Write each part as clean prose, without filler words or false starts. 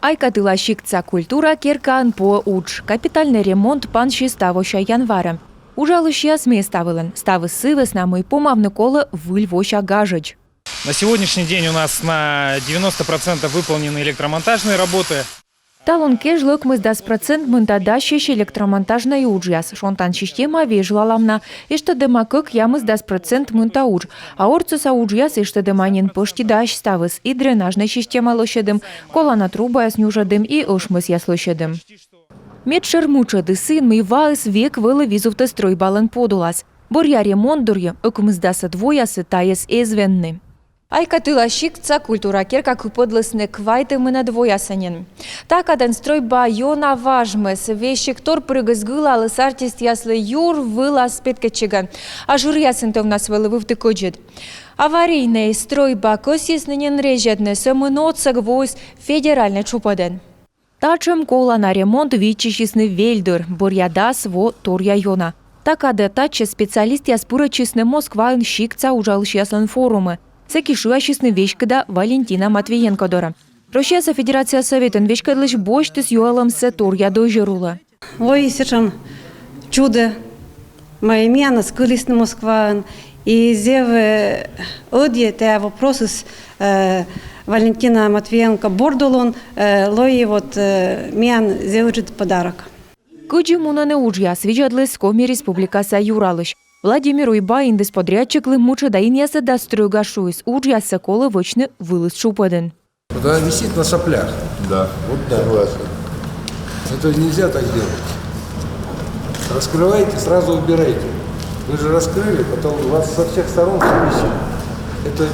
Айкатыла щикца культура керкан по уч. Капитальный ремонт панши ставоща января. Ужалыш сме ставылын. Ставы сывы на мой помавны колы выльвоща гажыч. На сегодняшний день у нас на 90% выполнены электромонтажные работы. Талон кежлык мы сдас процент монтадащищ электромонтажной уджяс. Шонтан система вежлаламна. И что демакык ямы сдас процент монтауж. А орцуса уджяс и что деманин поштидащ ставыс и дренажной система лощадым. Колана труба снюжадым и ошмыс яслощадым. Медшер мучады сын мы ваыс век вылы визувты стройбалын подулас. Борья ремонт дурье, окум сдаса двоясы таес эзвенны. Айкатыла щикца культура керка куподлысны квайты мы на двоясанин. Так аден стройба йона важмыс, вещиктор прыгызгыла алыс артист яслы юр выла спеткачыган. А жур ясынтов нас вылывывты коджет. Аварийный стройба косиснынен режетны сомынотсак войс федеральный чупаден. Тачем кола на ремонт вичищисны вельдер, борьядас во торья йона. Так аде таче специалист яспура чисны Москва щикца ужалыш яслын форумы. Секишуящисны вещкада Валентина Матвиенко дора. Россия Федерация Советен вещкадлыш бошты с юалом сеторья дожирула. Ой, сержан чудо. Мои мяна скылисны Москва. И зевы одье те вопросы с Валентина Матвиенко бордолон. Лои вот мян зевыжит подарок. Кыджи мунаны ужья свижадлыс Коми Республика Юралыш. Владимир Уйбаин десподрядчиклы муча даин ясы да стройгашуис. Ужьясы колы вочны вылыз шупадын. Вот она висит на соплях. Да, вот да. Это нельзя так делать. Раскрывайте, сразу убирайте. Вы же раскрыли, потом у вас со всех сторон все висит. Это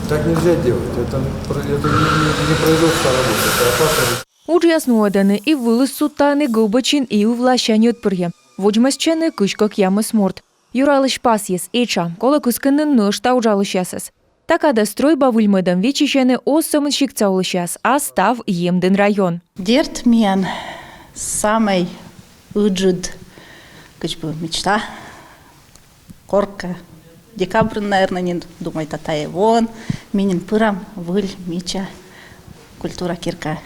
так нельзя делать. Это не производство работы, это опасно. Ужьяс нуаданы и вылыз сутаны губачин и увлащани отпырья. Воджмасчаны кышкак ямы сморт. Юралыш пас ес эча, кола кускынын нышта ужалыш ясыз. Такада стройба выльмыдым вечищены осымын щикца улышяс, а став емден район. Дерт мен самый уджуд, мечта, корка. Декабрь, наверное, не думает о Таевон. Минин пырам выль меча культура кирка.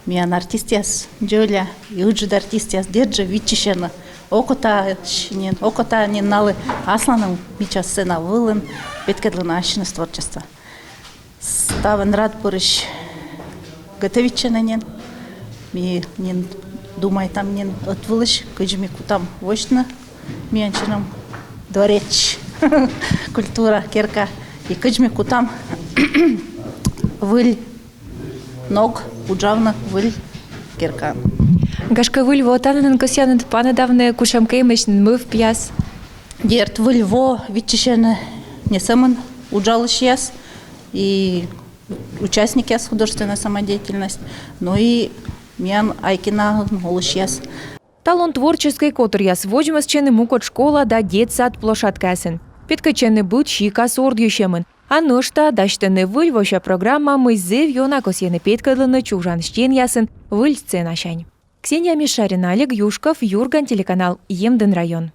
Мен артистяс Джоля, уджуд артистяс держа вечищены. Окота не налы асланым меча сцена вылын, петкедлы нащины творчества. Ставен рад порыш готовиченен, ми не думай там не отвылыш, кыжми кутам вочно, миянчином дворец, культура керка и кыжми кутам выль ног уджавна выль керка. Гашка выльво танын косянын панадавны кушамкеймешнин мы в пьяс. Дерт выльво вичищены не самын уджалыш яс и участник яс художественная самодеятельность, но и мен айкина улыш яс. Талон творческой котр яс воджмасчены мукот школа да детсад площадкасен. Петкачены бут щика сордющемын. А ношта даштыны выльвоща программа мы зев йона косьены петкадлыны чужан щен ясын выль сцена щань. Ксения Мишарина, Олег Юшков, Юрган, телеканал Емден район.